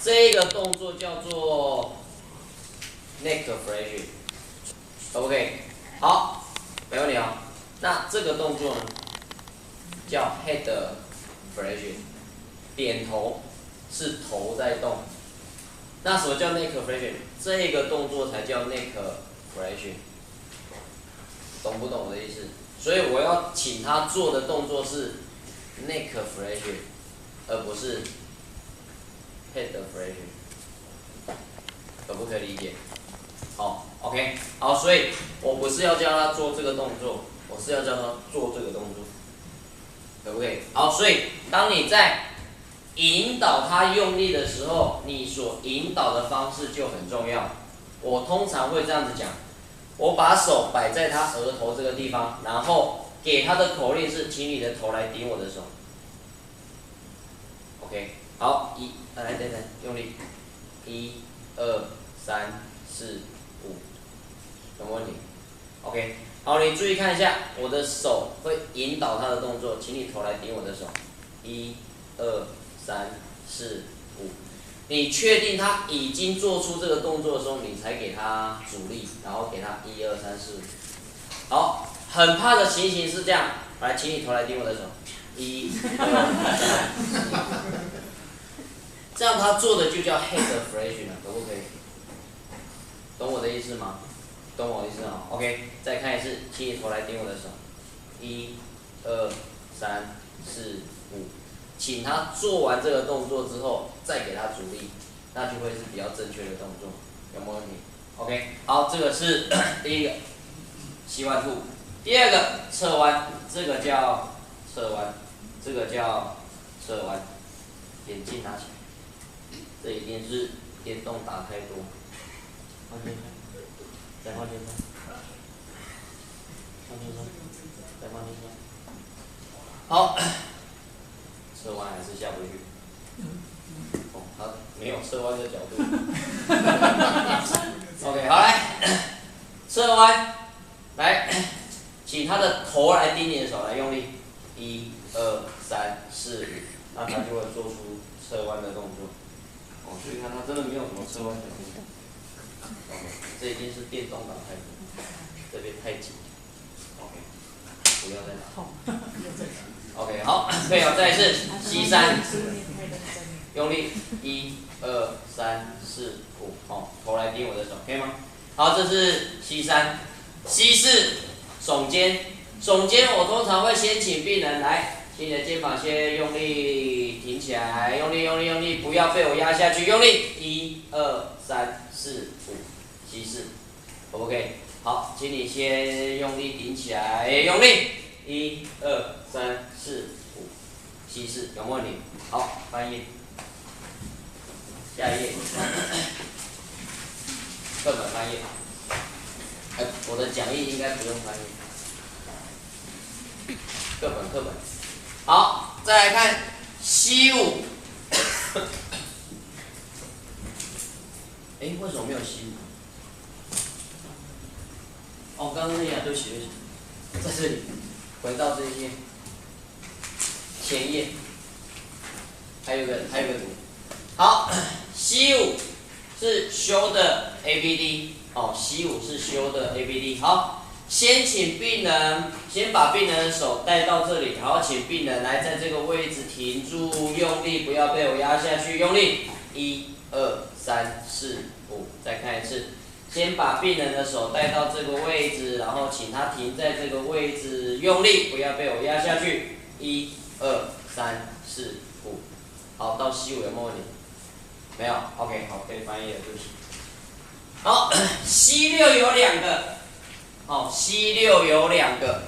这个动作叫做 neck flexion， 可不可以？好，没问题哦。那这个动作呢，叫 head flexion， 点头是头在动。那什么叫 neck flexion？ 这个动作才叫 neck flexion， 懂不懂我的意思？所以我要请他做的动作是 neck flexion， 而不是 head flexion， 可不可以理解？好 ，OK， 好，所以我不是要教他做这个动作，我是要教他做这个动作，可不可以？好，所以当你在引导他用力的时候，你所引导的方式就很重要。我通常会这样子讲，我把手摆在他额头这个地方，然后给他的口令是，请你的头来顶我的手。OK， 好，来，等，用力，1、2、3、4、5，有没有问题 ？OK， 好，你注意看一下，我的手会引导他的动作，请你头来顶我的手，1、2、3、4、5。你确定他已经做出这个动作的时候，你才给他阻力，然后给他1、2、3、4、5。好，很怕的情形是这样，来，请你头来顶我的手，1、2、3、4、5。这样他做的就叫 head flexion 了，可不可以？懂我的意思吗？懂我的意思啊 ？OK， 再看一次，请你头来顶我的手，1、2、3、4、5。请他做完这个动作之后，再给他阻力，那就会是比较正确的动作，有没有问题 ？OK， 好，这个是第一个膝弯兔，第二个侧弯，这个叫侧弯，这个叫侧弯，眼镜拿起来，这一定是电动打太多，放轻松，再放轻松，放轻松，再放轻松，好。侧弯还是下不去。哦，他没有侧弯的角度。OK， 好来，侧弯，来，请他的头来盯你的手，来用力，1、2、3、4、5，那他就会做出侧弯的动作。哦，所以看他真的没有什么侧弯角度。OK， 这已经是电动打太多，这边太紧。OK， 不要再打。OK， 好，可以哦，再一次，膝3，用力，1、2、3、4、5，哦，头来顶我的手，可以吗？好，这是膝3，膝4，耸肩，耸肩我通常会先请病人来，请你的肩膀先用力挺起来，用力，不要被我压下去，用力，1、2、3、4、5，膝4，可不可以？好，请你先用力顶起来，用力。1、2、3、4、5，膝4，有没有问题？好，翻页，下一页，课本翻页。我的讲义应该不用翻页。课本。好，再来看膝5。为什么没有膝5？哦，刚刚那页，对不起，在这里。回到这一页，前页，还有一个图。好，膝5是修的 ABD， 哦，膝5是修的 ABD。好，先把病人的手带到这里，然后请病人来在这个位置停住，用力，不要被我压下去，用力，1、2、3、4、5，再看一次。先把病人的手带到这个位置，然后请他停在这个位置，用力，不要被我压下去。1、2、3、4、5，好，到膝5有没有问题？没有 ，OK， 好，可以翻译了，对不起。好，膝6有2个，好，膝6有2个，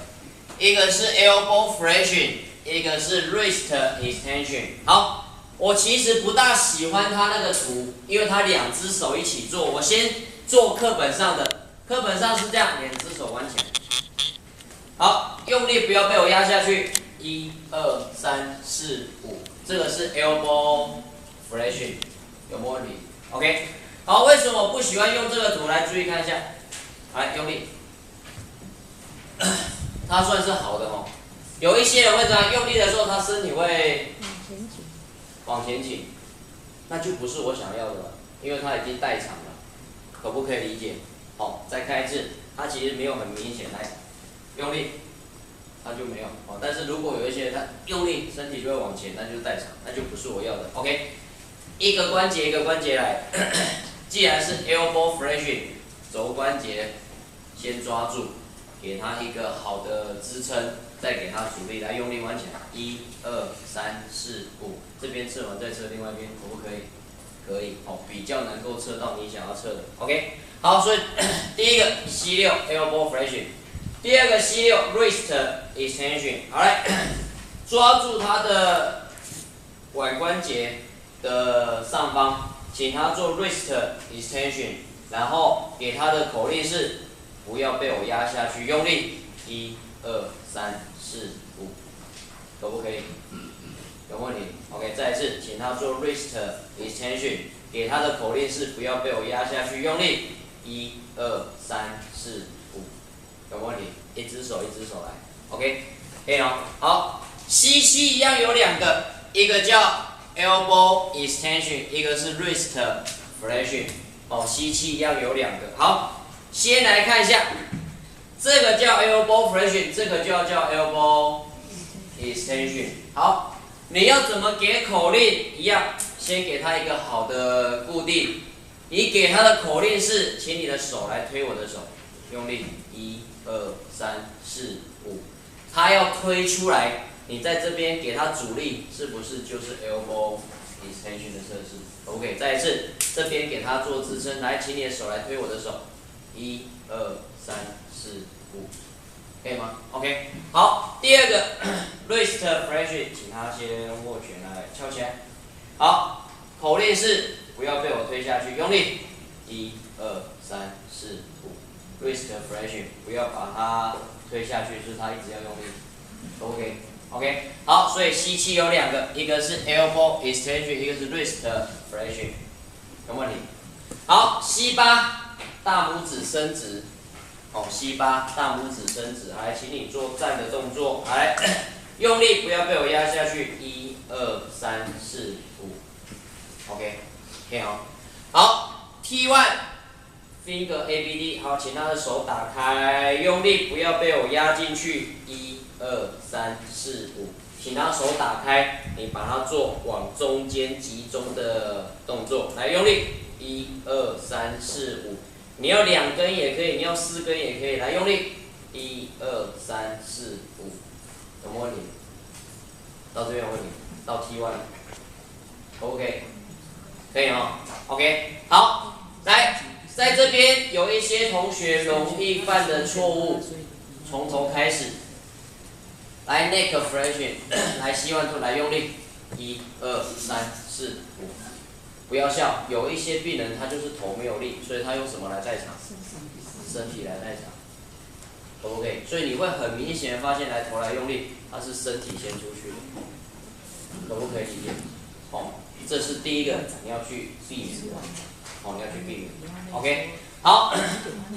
一个是 elbow flexion， 一个是 wrist extension。好，我其实不大喜欢他那个图，因为他2只手一起做，我先做课本上的，课本上是这样，2只手弯起来。好，用力不要被我压下去。1、2、3、4、5，这个是 elbow flexion， 有没有问题 ？OK， 好，为什么我不喜欢用这个图？来注意看一下，来用力，它算是好的哦。有一些人会这样用力的时候，他身体会往前倾，那就不是我想要的了，因为它已经代偿了，可不可以理解？好，再看一次，它其实没有很明显，来用力，它就没有哦。但是如果有一些它用力，身体就会往前，那就是代偿，那就不是我要的。OK， 一个关节一个关节来，既然是 elbow flexion， 肘关节先抓住，给它一个好的支撑，再给它阻力，来用力弯起来，1、2、3、4、5，这边测完再测另外一边，可不可以？可以，哦，比较能够测到你想要测的。OK， 好，所以第一个 C6 elbow flexion， 第二个 C6 wrist extension， 好来，抓住它的腕关节的上方，请它做 wrist extension， 然后给它的口令是不要被我压下去，用力，1、2、3、4、5，可不可以？有问题 ？OK， 再一次，请他做 wrist extension， 给他的口令是不要被我压下去，用力，1、2、3、4、5，有问题？一只手一只手来 ，OK， 可以哦。好 ，C7 一样有两个，一个叫 elbow extension， 一个是 wrist flexion， 哦 ，C7 一样有两个。好，先来看一下，这个叫 elbow flexion， 这个就要叫 elbow extension。好。你要怎么给口令？一样，先给他一个好的固定。你给他的口令是，请你的手来推我的手，用力，1、2、3、4、5。他要推出来，你在这边给他阻力，是不是就是 elbow extension 的测试 ？OK， 再一次，这边给他做支撑，来，请你的手来推我的手，1、2、3、4、5。可以吗 ？OK， 好，第二个 wrist flexion， 请他先握拳来翘起来。好，口令是不要被我推下去，用力，1、2、3、4、5 ，wrist flexion， 不要把它推下去，是他一直要用力。OK， 好，所以 C7 有两个，一个是 elbow extension， 一个是 wrist flexion， 有问题？好 ，C8 大拇指伸直。哦 ，C8 大拇指伸直，来，请你做站的动作，来，用力，不要被我压下去，1、2、3、4、5 ，OK， 可以哦。好 ，T1 finger ABD， 好，请他的手打开，用力，不要被我压进去，1、2、3、4、5，请他手打开，你把它做往中间集中的动作，来，用力，1、2、3、4、5。你要2根也可以，你要4根也可以，来用力，1、2、3、4、5，有没有问题？到这边有问题，到 T1 ，OK， 可以哦 ，OK， 好，来，在这边有一些同学容易犯的错误，从头开始，来 neck flexion， 来膝腕突，来用力，1、2、3、4、5。不要笑，有一些病人他就是头没有力，所以他用什么来代偿？身体来代偿 ，OK， 所以你会很明显的发现，来头来用力，他是身体先出去的，可不可以理解？哦，这是第一个你要去避免的，哦，你要去避免 ，OK， 好，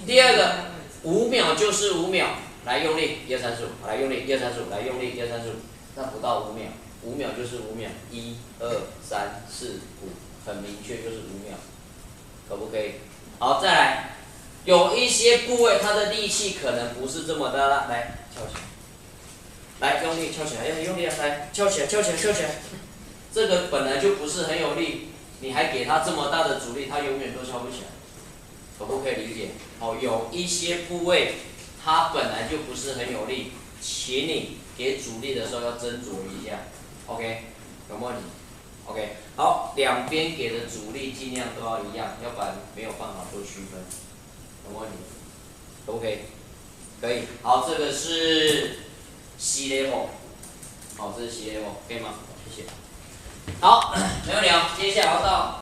第二个5秒就是5秒，来用力，1、2、3、4、5，来用力，1、2、3、4、5，来用力，1、2、3、4、5，那不到5秒，5秒就是5秒，1、2、3、4、5。很明确就是5秒，可不可以？好，再来，有一些部位它的力气可能不是这么大了，来翘起来，来用力翘起来，要用力来翘起来，翘起来，翘起来。这个本来就不是很有力，你还给它这么大的阻力，它永远都翘不起来，可不可以理解？好，有一些部位它本来就不是很有力，请你给阻力的时候要斟酌一下 ，OK， 有没有问题？ OK， 好，两边给的阻力尽量都要一样，要不然没有办法做区分。有没有问题 ？OK， 可以。好，这个是 C level， 好，这是 C level， 可以吗？谢谢。好，没问题哦。接下来要到